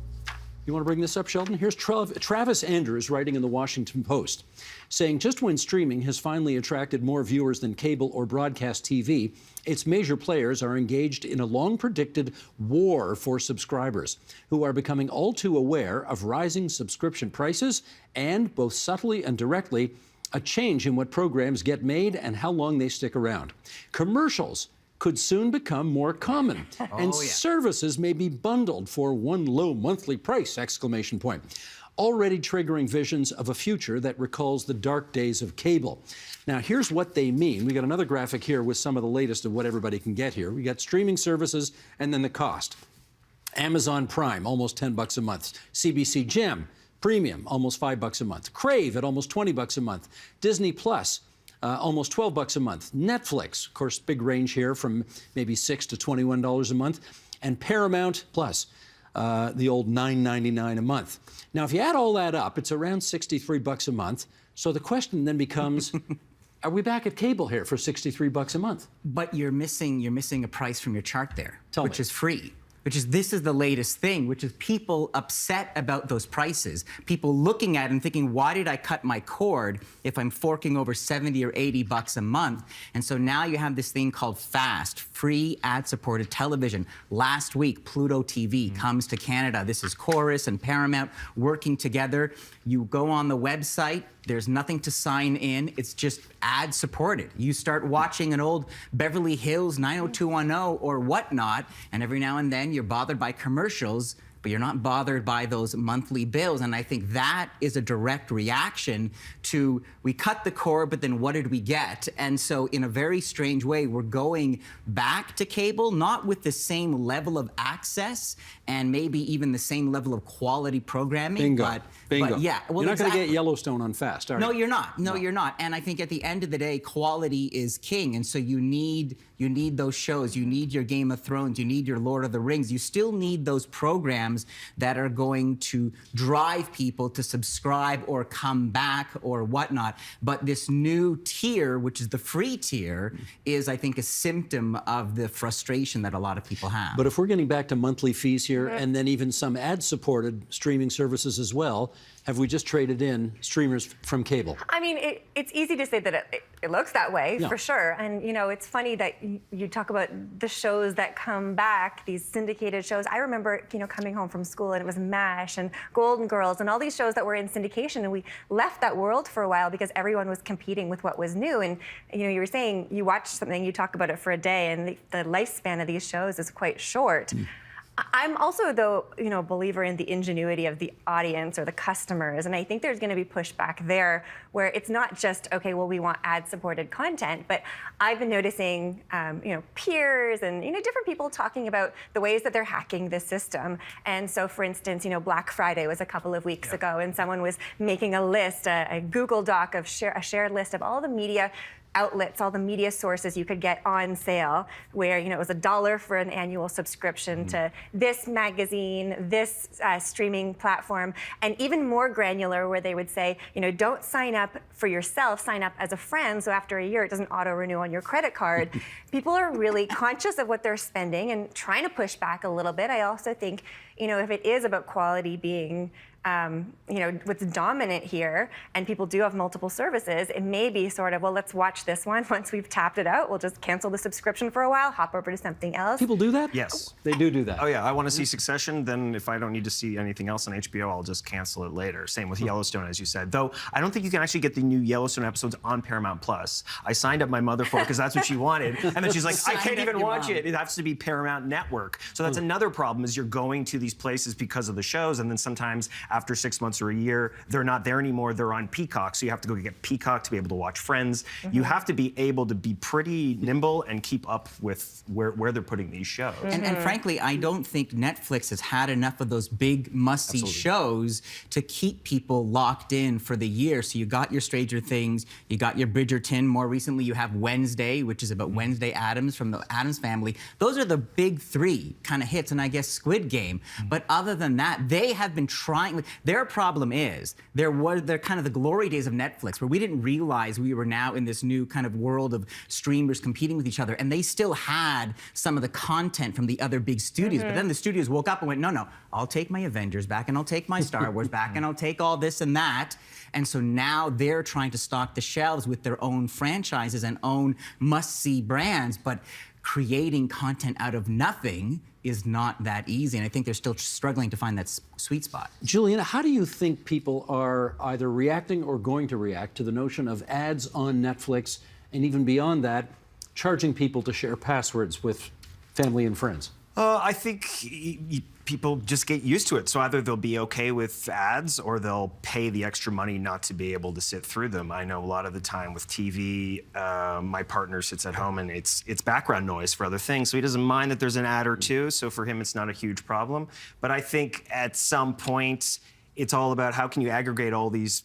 you want to bring this up, Sheldon? Here's Travis Andrews writing in the Washington Post, saying just when streaming has finally attracted more viewers than cable or broadcast TV, its major players are engaged in a long-predicted war for subscribers, who are becoming all too aware of rising subscription prices and, both subtly and directly, a change in what programs get made and how long they stick around. Commercials could soon become more common, and services may be bundled for one low monthly price, exclamation point. already triggering visions of a future that recalls the dark days of cable. Now, here's what they mean. We got another graphic here with some of the latest of what everybody can get here. We got streaming services and then the cost. Amazon Prime, almost $10 a month. CBC Gem, Premium, almost $5 a month. Crave at almost $20 a month. Disney Plus, almost $12 a month. Netflix, of course, big range here from maybe $6 to $21 a month. And Paramount Plus, the old $9.99 a month. Now, if you add all that up, it's around $63 a month. So the question then becomes, are we back at cable here for $63 a month? But you're missing a price from your chart there, which is free. This is the latest thing, which is people upset about those prices. People looking at it and thinking, why did I cut my cord if I'm forking over 70 or 80 bucks a month? And so now you have this thing called FAST, free ad-supported television. Last week, Pluto TV comes to Canada. This is Chorus and Paramount working together. You go on the website, there's nothing to sign in. It's just ad-supported. You start watching an old Beverly Hills 90210 or whatnot, and every now and then you're bothered by commercials, but you're not bothered by those monthly bills. And I think that is a direct reaction to, we cut the cord, but then what did we get? And so in a very strange way, we're going back to cable, not with the same level of access and maybe even the same level of quality programming. Bingo. Bingo. But yeah, well, you're not going to get Yellowstone on FAST, are you? No, you're not. No, you're not. And I think at the end of the day, quality is king. And so you need those shows. You need your Game of Thrones. You need your Lord of the Rings. You still need those programs that are going to drive people to subscribe or come back or whatnot. But this new tier, which is the free tier, is, I think, a symptom of the frustration that a lot of people have. But if we're getting back to monthly fees here, and then even some ad-supported streaming services as well, have we just traded in streamers from cable? I mean, it's easy to say that it looks that way, for sure. And, you know, it's funny that you talk about the shows that come back, these syndicated shows. I remember, you know, coming home from school and it was MASH and Golden Girls and all these shows that were in syndication, and we left that world for a while because everyone was competing with what was new. And, you know, you were saying you watch something, you talk about it for a day, and the lifespan of these shows is quite short. I'm also, though, you know, a believer in the ingenuity of the audience or the customers, and I think there's going to be pushback there where it's not just, okay, well, we want ad-supported content, but I've been noticing, you know, peers and, you know, different people talking about the ways that they're hacking this system. And so, for instance, you know, Black Friday was a couple of weeks ago, and someone was making a list, a Google Doc of a shared list of all the media outlets, all the media sources you could get on sale, where, you know, it was $1 for an annual subscription to this magazine, this streaming platform, and even more granular, where they would say, you know, don't sign up for yourself, sign up as a friend, so after a year it doesn't auto-renew on your credit card. People are really conscious of what they're spending and trying to push back a little bit. I also think, you know, if it is about quality being you know, what's dominant here, and people do have multiple services, it may be sort of, well, let's watch this one. Once we've tapped it out, we'll just cancel the subscription for a while, hop over to something else. People do that? Yes. They do that. Oh, yeah. I want to see Succession. Then if I don't need to see anything else on HBO, I'll just cancel it later. Same with Yellowstone, as you said. Though I don't think you can actually get the new Yellowstone episodes on Paramount Plus. I signed up my mother for it because that's what she wanted. And then she's like, I can't even watch it. It has to be Paramount Network. So that's another problem, is you're going to these places because of the shows, and then sometimes after 6 months or a year, they're not there anymore. They're on Peacock. So you have to go get Peacock to be able to watch Friends. You have to be able to be pretty nimble and keep up with where they're putting these shows. And frankly, I don't think Netflix has had enough of those big must-see shows to keep people locked in for the year. So you got your Stranger Things, you got your Bridgerton. More recently, you have Wednesday, which is about Wednesday Addams from the Addams Family. Those are the big three kind of hits, and I guess Squid Game. But other than that, they have been trying. Their problem is they're kind of the glory days of Netflix, where we didn't realize we were now in this new kind of world of streamers competing with each other, and they still had some of the content from the other big studios. But then the studios woke up and went, no, I'll take my Avengers back, and I'll take my Star Wars back, and I'll take all this and that. And so now they're trying to stock the shelves with their own franchises and own must-see brands, but creating content out of nothing is not that easy, and I think they're still struggling to find that sweet spot. Juliana, how do you think people are either reacting or going to react to the notion of ads on Netflix, and even beyond that, charging people to share passwords with family and friends? I think people just get used to it. So either they'll be okay with ads or they'll pay the extra money not to be able to sit through them. I know a lot of the time with TV, my partner sits at home and it's background noise for other things. So he doesn't mind that there's an ad or two. So for him, it's not a huge problem. But I think at some point, it's all about how can you aggregate all these,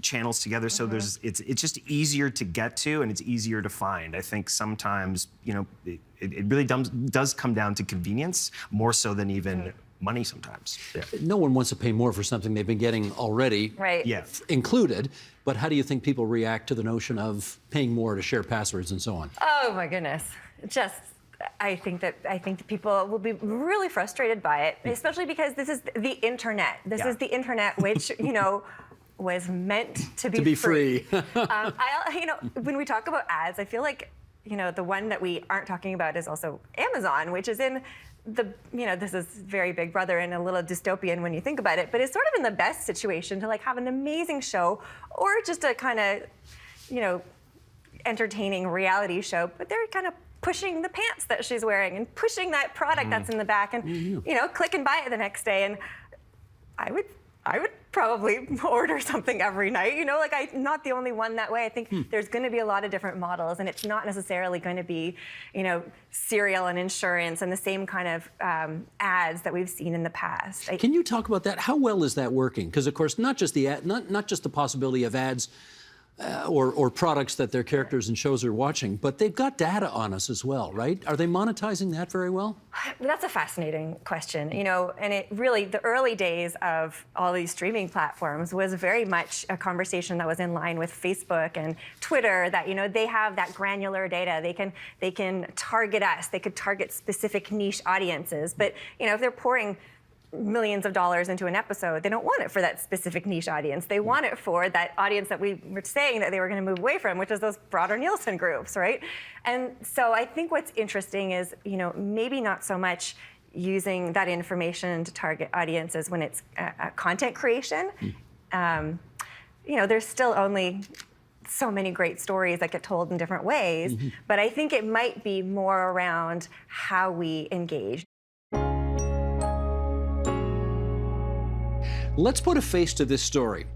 channels together so it's just easier to get to and it's easier to find. I think sometimes, it really does come down to convenience more so than even money sometimes. Yeah. No one wants to pay more for something they've been getting already included, but how do you think people react to the notion of paying more to share passwords and so on? Oh my goodness. I think that people will be really frustrated by it, especially because this is the internet. This is the internet, which, was meant to be free. When we talk about ads, I feel like, the one that we aren't talking about is also Amazon, which is in this is very Big Brother and a little dystopian when you think about it, but it's sort of in the best situation to have an amazing show or just a kind of, entertaining reality show, but they're kind of pushing the pants that she's wearing and pushing that product that's in the back and, click and buy it the next day. And I would probably order something every night. I'm not the only one that way. I think there's going to be a lot of different models, and it's not necessarily going to be, cereal and insurance and the same kind of ads that we've seen in the past. Can you talk about that? How well is that working? Because of course, not just the possibility of ads or products that their characters and shows are watching, but they've got data on us as well, right? Are they monetizing that very well? That's a fascinating question, and it really, the early days of all these streaming platforms was very much a conversation that was in line with Facebook and Twitter that, they have that granular data. They can target us. They could target specific niche audiences. But, if they're pouring millions of dollars into an episode, they don't want it for that specific niche audience. They want it for that audience that we were saying that they were going to move away from, which is those broader Nielsen groups, right? And so I think what's interesting is, maybe not so much using that information to target audiences when it's content creation. There's still only so many great stories that get told in different ways, but I think it might be more around how we engage. Let's put a face to this story.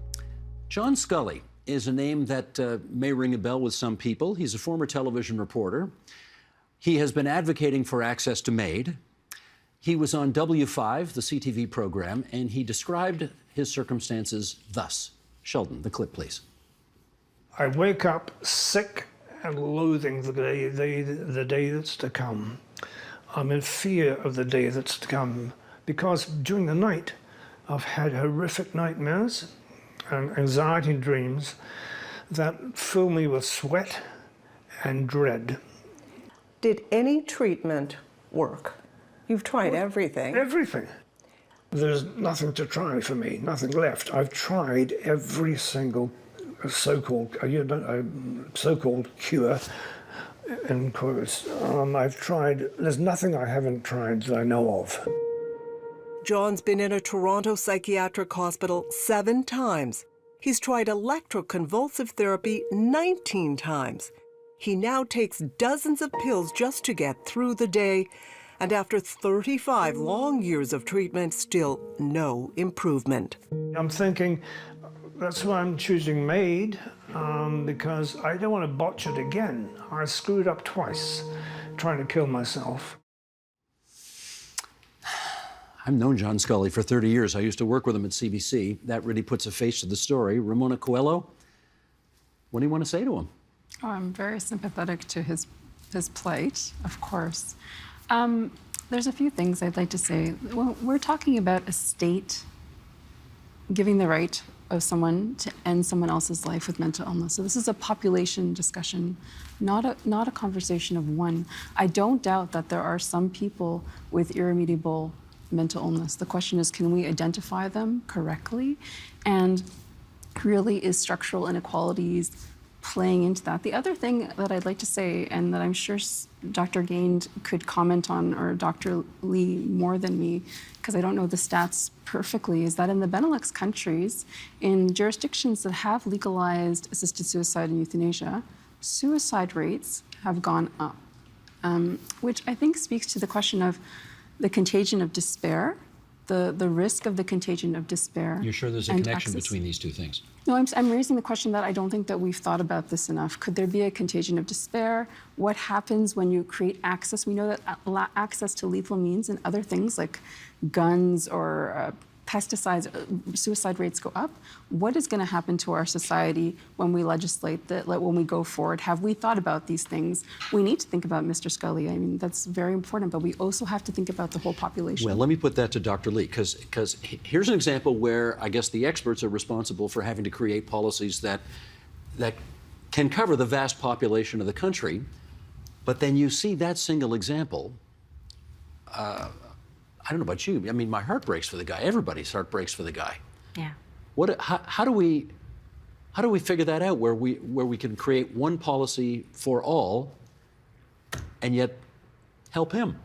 John Scully is a name that may ring a bell with some people. He's a former television reporter. He has been advocating for access to MAID. He was on W5, the CTV program, and he described his circumstances thus. Sheldon, the clip, please. I wake up sick and loathing the day that's to come. I'm in fear of the day that's to come because during the night, I've had horrific nightmares and anxiety dreams that fill me with sweat and dread. Did any treatment work? You've tried everything. Everything. There's nothing to try for me, nothing left. I've tried every single so-called cure, in quotes. I've tried, there's nothing I haven't tried that I know of. John's been in a Toronto psychiatric hospital 7 times. He's tried electroconvulsive therapy 19 times. He now takes dozens of pills just to get through the day. And after 35 long years of treatment, still no improvement. I'm thinking, that's why I'm choosing MAID, because I don't want to botch it again. I screwed up twice trying to kill myself. I've known John Scully for 30 years. I used to work with him at CBC. That really puts a face to the story. Ramona Coelho, what do you want to say to him? Oh, I'm very sympathetic to his plight, of course. There's a few things I'd like to say. Well, we're talking about a state giving the right of someone to end someone else's life with mental illness. So this is a population discussion, not a conversation of one. I don't doubt that there are some people with irremediable mental illness. The question is, can we identify them correctly? And really, is structural inequalities playing into that? The other thing that I'd like to say, and that I'm sure Dr. Gained could comment on, or Dr. Lee more than me, because I don't know the stats perfectly, is that in the Benelux countries, in jurisdictions that have legalized assisted suicide and euthanasia, suicide rates have gone up, which I think speaks to the question of the contagion of despair the risk of the contagion of despair. You're sure there's a and connection excess. between these two things? No, I'm raising the question that I don't think that we've thought about this enough. Could there be a contagion of despair? What happens when you create access? We know that access to lethal means and other things like guns or pesticides, suicide rates go up. What is going to happen to our society when we legislate that, like, when we go forward? Have we thought about these things? We need to think about Mr. Scully. I mean, that's very important, but we also have to think about the whole population. Well, let me put that to Dr. Lee, because here's an example where I guess the experts are responsible for having to create policies that can cover the vast population of the country, but then you see that single example. I don't know about you. I mean, my heart breaks for the guy. Everybody's heart breaks for the guy. Yeah. How do we figure that out where we can create one policy for all and yet help him?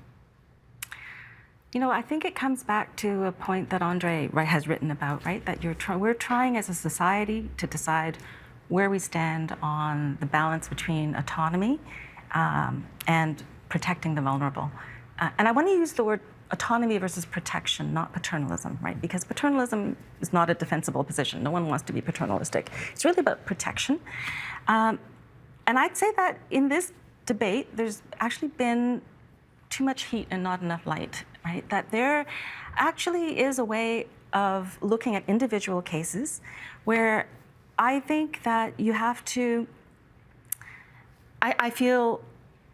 You know, I think it comes back to a point that Andre has written about, right? That we're trying as a society to decide where we stand on the balance between autonomy and protecting the vulnerable. And I want to use the word autonomy versus protection, not paternalism, right? Because paternalism is not a defensible position. No one wants to be paternalistic. It's really about protection. And I'd say that in this debate, there's actually been too much heat and not enough light, right? That there actually is a way of looking at individual cases where I think that you have to, I feel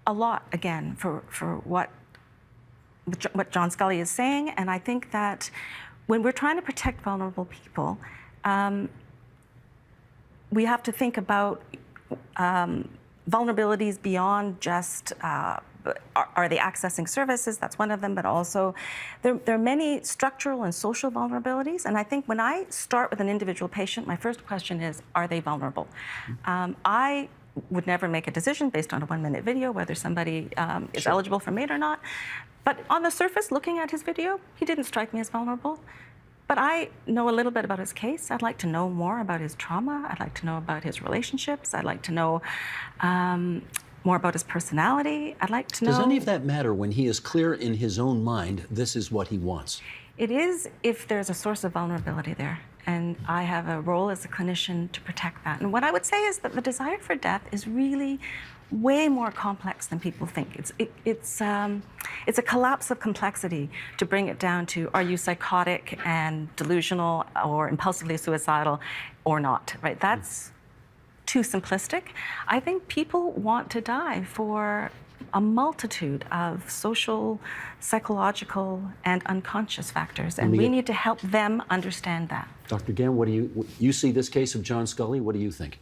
a lot, again, for what John Scully is saying, and I think that when we're trying to protect vulnerable people, we have to think about vulnerabilities beyond just are they accessing services? That's one of them, but also there are many structural and social vulnerabilities. And I think when I start with an individual patient, my first question is, are they vulnerable? I would never make a decision based on a 1-minute video whether somebody is eligible for MAID or not. But on the surface, looking at his video, he didn't strike me as vulnerable. But I know a little bit about his case. I'd like to know more about his trauma. I'd like to know about his relationships. I'd like to know more about his personality. I'd like to know... Does any of that matter when he is clear in his own mind this is what he wants? It is if there's a source of vulnerability there. And I have a role as a clinician to protect that. And what I would say is that the desire for death is really way more complex than people think. It's a collapse of complexity to bring it down to, are you psychotic and delusional or impulsively suicidal or not, right? That's too simplistic. I think people want to die for a multitude of social, psychological, and unconscious factors, and we need to help them understand that. Dr. Gann, what do you see this case of John Scully? What do you think?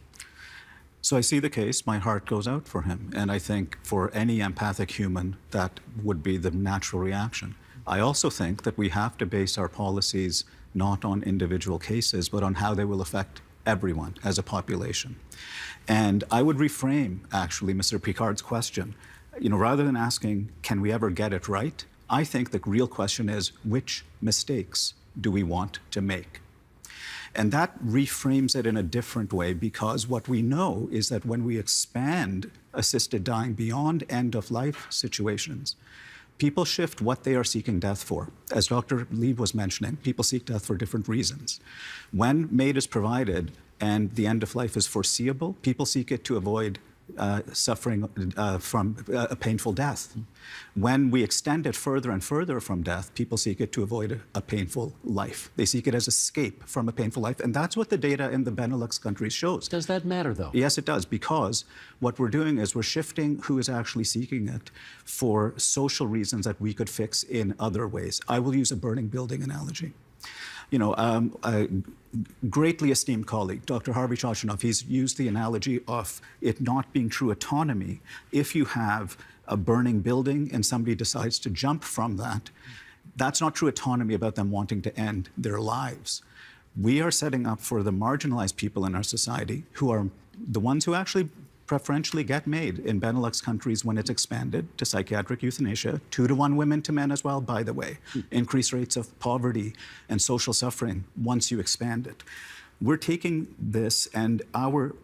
So I see the case, my heart goes out for him. And I think for any empathic human, that would be the natural reaction. I also think that we have to base our policies not on individual cases, but on how they will affect everyone as a population. And I would reframe, actually, Mr. Picard's question. You know, rather than asking, can we ever get it right? I think the real question is, which mistakes do we want to make? And that reframes it in a different way, because what we know is that when we expand assisted dying beyond end-of-life situations, people shift what they are seeking death for. As Dr. Lee was mentioning, people seek death for different reasons. When MAID is provided and the end of life is foreseeable, people seek it to avoid suffering from a painful death. When we extend it further and further from death, people seek it to avoid a painful life. They seek it as escape from a painful life, and that's what the data in the Benelux countries shows. Does that matter, though? Yes, it does, because what we're doing is we're shifting who is actually seeking it for social reasons that we could fix in other ways. I will use a burning building analogy. You know, a greatly esteemed colleague, Dr. Harvey Chochinov, he's used the analogy of it not being true autonomy. If you have a burning building and somebody decides to jump from that, that's not true autonomy about them wanting to end their lives. We are setting up for the marginalized people in our society, who are the ones who actually preferentially get MAID in Benelux countries when it's expanded to psychiatric euthanasia, 2-to-1 women to men as well, by the way. Increased rates of poverty and social suffering once you expand it. We're taking this and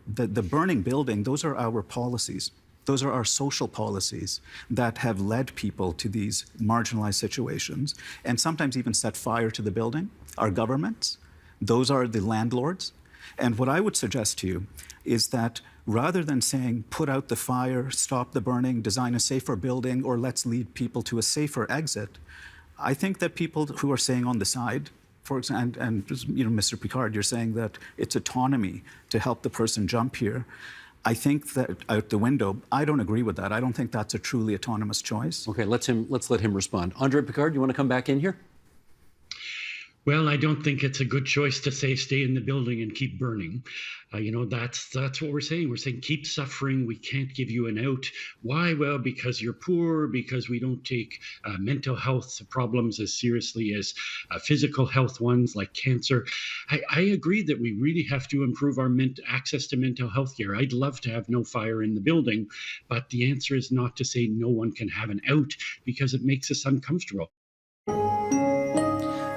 the burning building, those are our policies. Those are our social policies that have led people to these marginalized situations and sometimes even set fire to the building. Our governments, those are the landlords. And what I would suggest to you is that rather than saying, put out the fire, stop the burning, design a safer building, or let's lead people to a safer exit, I think that people who are saying on the side, for example, and Mr. Picard, you're saying that it's autonomy to help the person jump here. I think that out the window, I don't agree with that. I don't think that's a truly autonomous choice. Okay, let's let him respond. Andre Picard, you want to come back in here? Well, I don't think it's a good choice to say stay in the building and keep burning. That's what we're saying. We're saying keep suffering. We can't give you an out. Why? Well, because you're poor, because we don't take mental health problems as seriously as physical health ones like cancer. I agree that we really have to improve our access to mental health care. I'd love to have no fire in the building, but the answer is not to say no one can have an out because it makes us uncomfortable.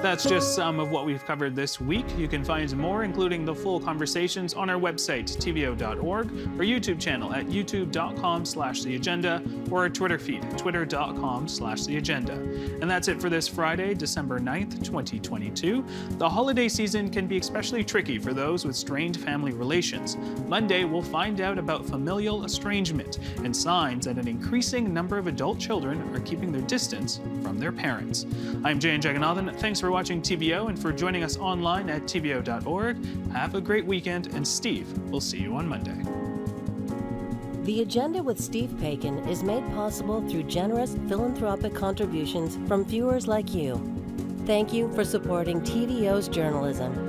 That's just some of what we've covered this week. You can find more, including the full conversations, on our website, TVO.org, our YouTube channel at youtube.com/theagenda, or our Twitter feed, twitter.com/theagenda. And that's it for this Friday, December 9th, 2022. The holiday season can be especially tricky for those with strained family relations. Monday, we'll find out about familial estrangement and signs that an increasing number of adult children are keeping their distance from their parents. I'm Jay Jaganathan. Thanks for watching TVO and for joining us online at TVO.org. Have a great weekend, and Steve, we'll see you on Monday. The Agenda with Steve Paikin is made possible through generous philanthropic contributions from viewers like you. Thank you for supporting TVO's journalism.